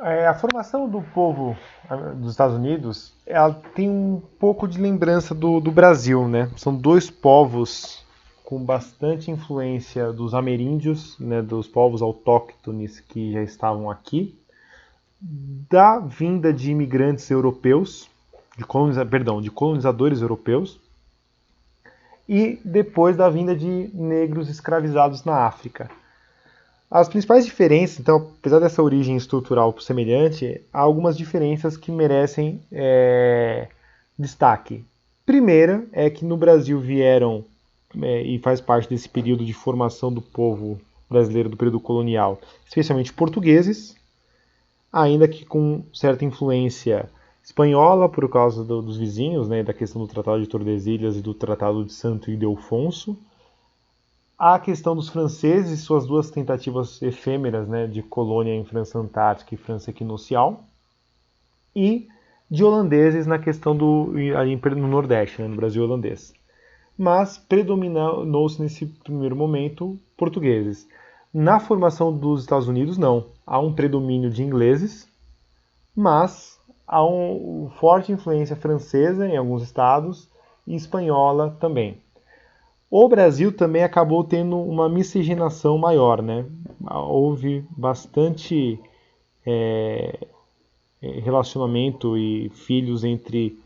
A formação do povo dos Estados Unidos, ela tem um pouco de lembrança do Brasil, né? São dois povos com bastante influência dos ameríndios, né, dos povos autóctones que já estavam aqui, da vinda de imigrantes europeus, de colonizadores europeus, e depois da vinda de negros escravizados na África. As principais diferenças, então, apesar dessa origem estrutural semelhante, há algumas diferenças que merecem destaque. Primeira é que no Brasil vieram, e faz parte desse período de formação do povo brasileiro do período colonial, especialmente portugueses, ainda que com certa influência espanhola por causa dos vizinhos, né, da questão do Tratado de Tordesilhas e do Tratado de Santo Ildefonso. A questão dos franceses e suas duas tentativas efêmeras, né, de colônia em França Antártica e França Equinocial, e de holandeses na questão ali no Nordeste, né, no Brasil holandês. Mas predominou-se nesse primeiro momento portugueses. Na formação dos Estados Unidos, não. Há um predomínio de ingleses, mas há uma forte influência francesa em alguns estados e espanhola também. O Brasil também acabou tendo uma miscigenação maior, né? Houve bastante relacionamento e filhos entre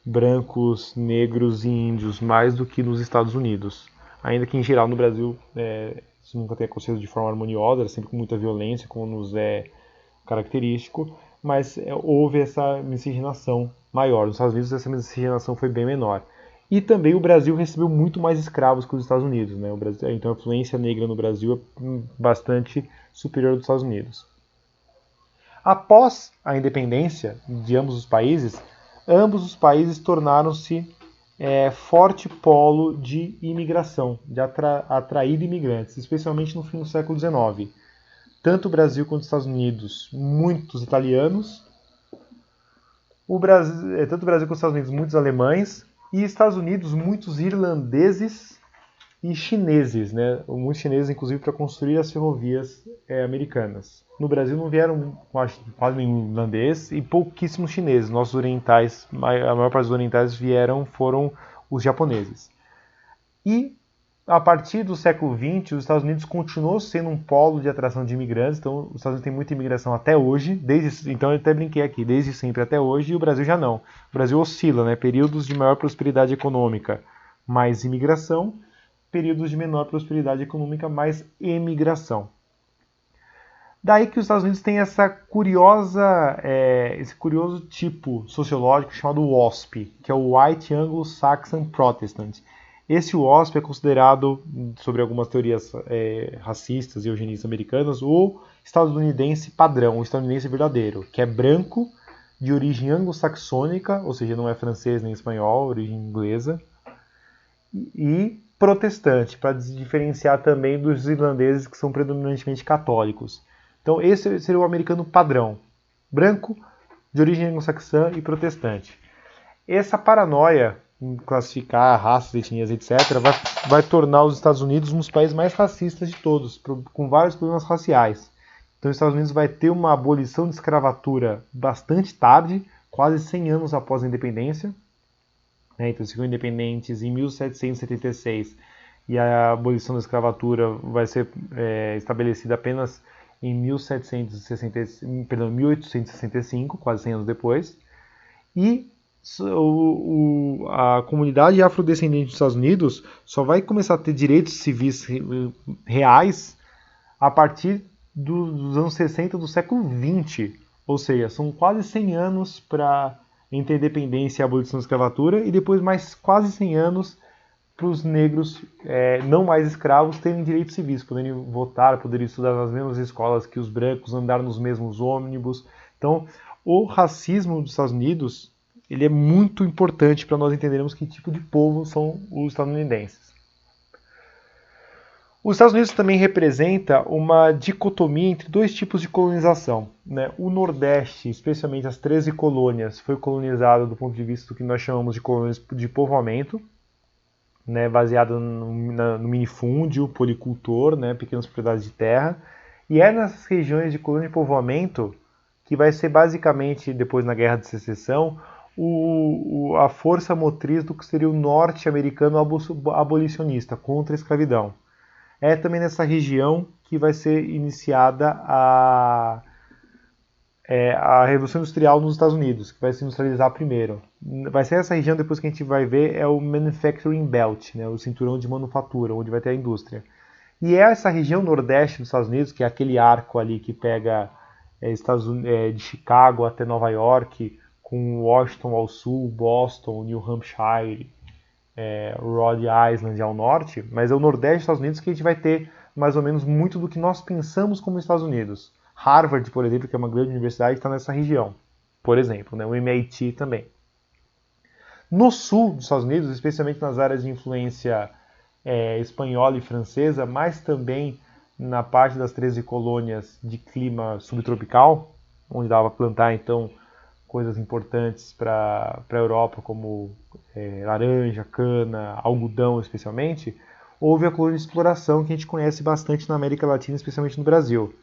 brancos, negros e índios, mais do que nos Estados Unidos. Ainda que em geral no Brasil isso nunca tenha acontecido de forma harmoniosa, sempre com muita violência, como nos é característico, mas houve essa miscigenação maior. Nos Estados Unidos essa miscigenação foi bem menor. E também o Brasil recebeu muito mais escravos que os Estados Unidos, né? Então a influência negra no Brasil é bastante superior aos Estados Unidos. Após a independência de ambos os países tornaram-se forte polo de imigração, de atrair imigrantes, especialmente no fim do século XIX. Tanto o Brasil quanto os Estados Unidos, muitos italianos, tanto o Brasil quanto os Estados Unidos, muitos alemães, e Estados Unidos, muitos irlandeses e chineses, né? Muitos chineses, inclusive, para construir as ferrovias americanas. No Brasil não vieram quase nenhum irlandês e pouquíssimos chineses. Nossos orientais, a maior parte dos orientais foram os japoneses. E a partir do século XX, os Estados Unidos continuou sendo um polo de atração de imigrantes. Então, os Estados Unidos têm muita imigração até hoje. Então, eu até brinquei aqui, desde sempre até hoje, e o Brasil já não. O Brasil oscila, né? Períodos de maior prosperidade econômica, mais imigração. Períodos de menor prosperidade econômica, mais emigração. Daí que os Estados Unidos têm esse curioso tipo sociológico chamado WASP, que é o White Anglo-Saxon Protestant. Esse WASP é considerado, sobre algumas teorias racistas e eugenistas americanas, o estadunidense padrão, o estadunidense verdadeiro, que é branco, de origem anglo-saxônica, ou seja, não é francês nem espanhol, origem inglesa, e protestante, para diferenciar também dos irlandeses que são predominantemente católicos. Então esse seria o americano padrão, branco, de origem anglo-saxã e protestante. Essa paranoia em classificar raças, etnias, etc., vai tornar os Estados Unidos um dos países mais racistas de todos, com vários problemas raciais. Então os Estados Unidos vai ter uma abolição de escravatura bastante tarde, quase 100 anos após a independência. Então eles ficam independentes em 1776 e a abolição da escravatura vai ser estabelecida apenas em 1865, quase 100 anos depois. E a comunidade afrodescendente dos Estados Unidos só vai começar a ter direitos civis reais a partir dos anos 60 do século XX. Ou seja, são quase 100 anos para entre a independência e a abolição da escravatura, e depois mais quase 100 anos para os negros não mais escravos terem direitos civis, poderem votar, poderem estudar nas mesmas escolas que os brancos, andar nos mesmos ônibus. Então, o racismo dos Estados Unidos ele é muito importante para nós entendermos que tipo de povo são os estadunidenses. Os Estados Unidos também representa uma dicotomia entre dois tipos de colonização. Né? O Nordeste, especialmente as 13 colônias, foi colonizado do ponto de vista do que nós chamamos de colônias de povoamento, né? Baseado no minifúndio, policultor, né? Pequenas propriedades de terra. E é nessas regiões de colônia de povoamento que vai ser basicamente, depois na Guerra de Secessão, a força motriz do que seria o norte-americano abolicionista contra a escravidão. É também nessa região que vai ser iniciada a Revolução Industrial nos Estados Unidos, que vai se industrializar primeiro. Vai ser essa região, depois que a gente vai ver, é o Manufacturing Belt, né, o cinturão de manufatura, onde vai ter a indústria. E é essa região nordeste dos Estados Unidos, que é aquele arco ali que pega de Chicago até Nova York, com Washington ao sul, Boston, New Hampshire, Rhode Island ao norte, mas é o nordeste dos Estados Unidos que a gente vai ter mais ou menos muito do que nós pensamos como Estados Unidos. Harvard, por exemplo, que é uma grande universidade, está nessa região, por exemplo, né? O MIT também. No sul dos Estados Unidos, especialmente nas áreas de influência espanhola e francesa, mas também na parte das 13 colônias de clima subtropical, onde dava para plantar então coisas importantes para a Europa, como laranja, cana, algodão especialmente, houve a colônia de exploração que a gente conhece bastante na América Latina, especialmente no Brasil,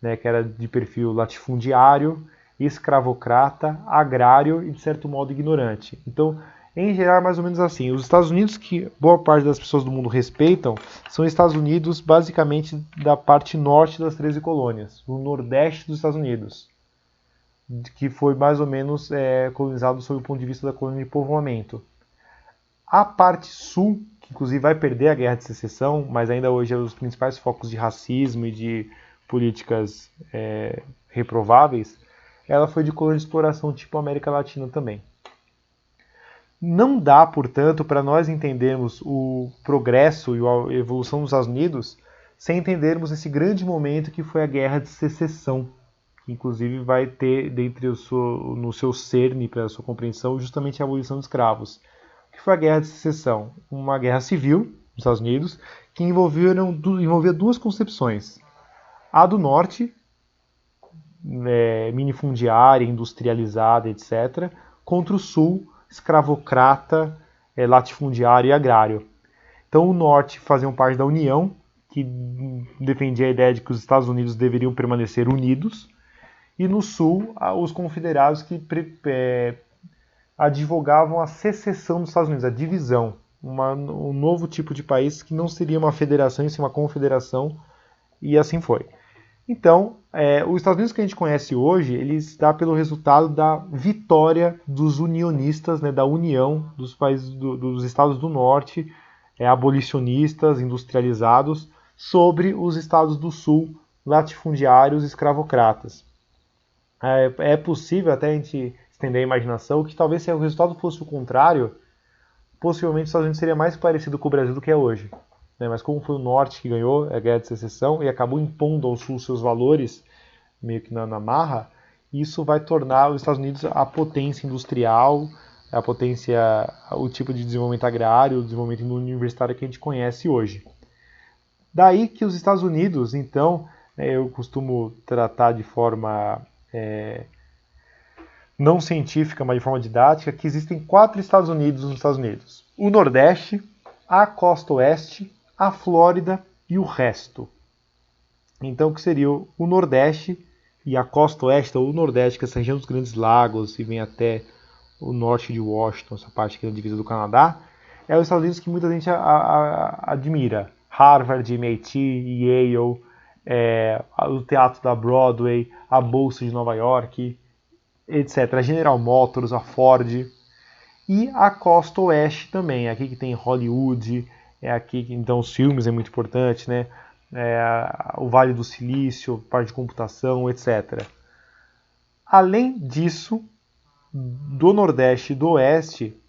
né, que era de perfil latifundiário, escravocrata, agrário e, de certo modo, ignorante. Então, em geral, é mais ou menos assim. Os Estados Unidos que boa parte das pessoas do mundo respeitam são Estados Unidos, basicamente, da parte norte das 13 colônias, o nordeste dos Estados Unidos, que foi mais ou menos colonizado sob o ponto de vista da colônia de povoamento. A parte sul, que inclusive vai perder a Guerra de Secessão, mas ainda hoje é um dos principais focos de racismo e de políticas reprováveis, ela foi de colônia de exploração tipo América Latina também. Não dá, portanto, para nós entendermos o progresso e a evolução dos Estados Unidos sem entendermos esse grande momento que foi a Guerra de Secessão, que inclusive vai ter no seu cerne, para a sua compreensão, justamente a abolição dos escravos. O que foi a Guerra de Secessão? Uma guerra civil nos Estados Unidos que envolvia duas concepções. A do norte, minifundiária, industrializada, etc., contra o sul, escravocrata, latifundiário e agrário. Então o norte fazia parte da União, que defendia a ideia de que os Estados Unidos deveriam permanecer unidos, e no sul os confederados que advogavam a secessão dos Estados Unidos, a divisão, um novo tipo de país que não seria uma federação, e sim uma confederação, e assim foi. Então, os Estados Unidos que a gente conhece hoje, ele se dá pelo resultado da vitória dos unionistas, né, da união dos países dos estados do norte, abolicionistas, industrializados, sobre os estados do sul, latifundiários, escravocratas. É possível até a gente estender a imaginação que talvez se o resultado fosse o contrário, possivelmente os Estados Unidos seria mais parecido com o Brasil do que é hoje. Mas como foi o norte que ganhou a Guerra de Secessão e acabou impondo ao sul seus valores, meio que na marra, isso vai tornar os Estados Unidos a potência industrial, o tipo de desenvolvimento agrário, o desenvolvimento universitário que a gente conhece hoje. Daí que os Estados Unidos, então, eu costumo tratar de forma não científica, mas de forma didática, que existem 4 Estados Unidos nos Estados Unidos. O Nordeste, a Costa Oeste, a Flórida e o resto. Então, o que seria o Nordeste e a Costa Oeste, ou o Nordeste, que é essa região dos Grandes Lagos, e vem até o norte de Washington, essa parte aqui na divisa do Canadá, é os Estados Unidos que muita gente admira. Harvard, MIT, Yale, o Teatro da Broadway, a Bolsa de Nova York, etc. A General Motors, a Ford. E a Costa Oeste também, aqui que tem Hollywood, aqui que então os filmes é muito importante, né? O Vale do Silício, parte de computação, etc. Além disso, do Nordeste e do Oeste,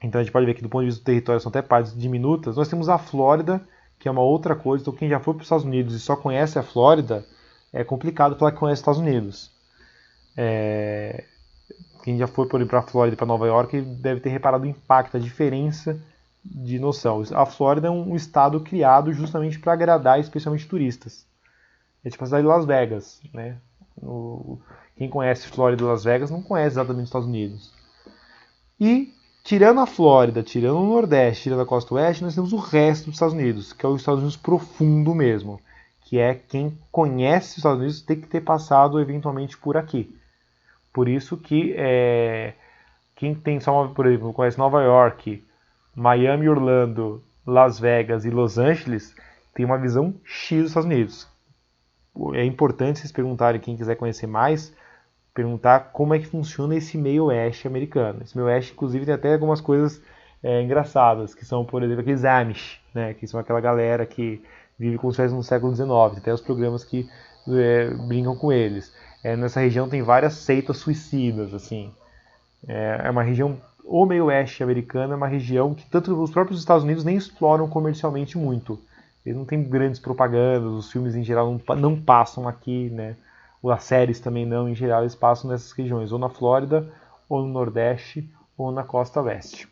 então a gente pode ver que do ponto de vista do território são até partes diminutas, nós temos a Flórida, que é uma outra coisa, então quem já foi para os Estados Unidos e só conhece a Flórida, é complicado falar que conhece os Estados Unidos. Quem já foi para a Flórida e para Nova York deve ter reparado o impacto, a diferença de noção. A Flórida é um estado criado justamente para agradar especialmente turistas. É tipo a cidade de Las Vegas, né? Quem conhece Flórida e Las Vegas não conhece exatamente os Estados Unidos. E, tirando a Flórida, tirando o Nordeste, tirando a Costa Oeste, nós temos o resto dos Estados Unidos, que é o Estados Unidos profundo mesmo, que é quem conhece os Estados Unidos tem que ter passado eventualmente por aqui. Por isso que quem tem só, por exemplo, conhece Nova York, Miami, Orlando, Las Vegas e Los Angeles, tem uma visão X dos Estados Unidos. É importante vocês perguntarem, quem quiser conhecer mais, perguntar como é que funciona esse meio oeste americano. Esse meio oeste, inclusive, tem até algumas coisas engraçadas, que são, por exemplo, aqueles Amish, né, que são aquela galera que vive como se fosse no século XIX, até os programas que brincam com eles. Nessa região tem várias seitas suicidas, assim. É uma região, o meio oeste americano é uma região que tanto os próprios Estados Unidos nem exploram comercialmente muito. Eles não têm grandes propagandas, os filmes em geral não passam aqui, né? As séries também não, em geral eles passam nessas regiões, ou na Flórida, ou no Nordeste, ou na Costa Leste.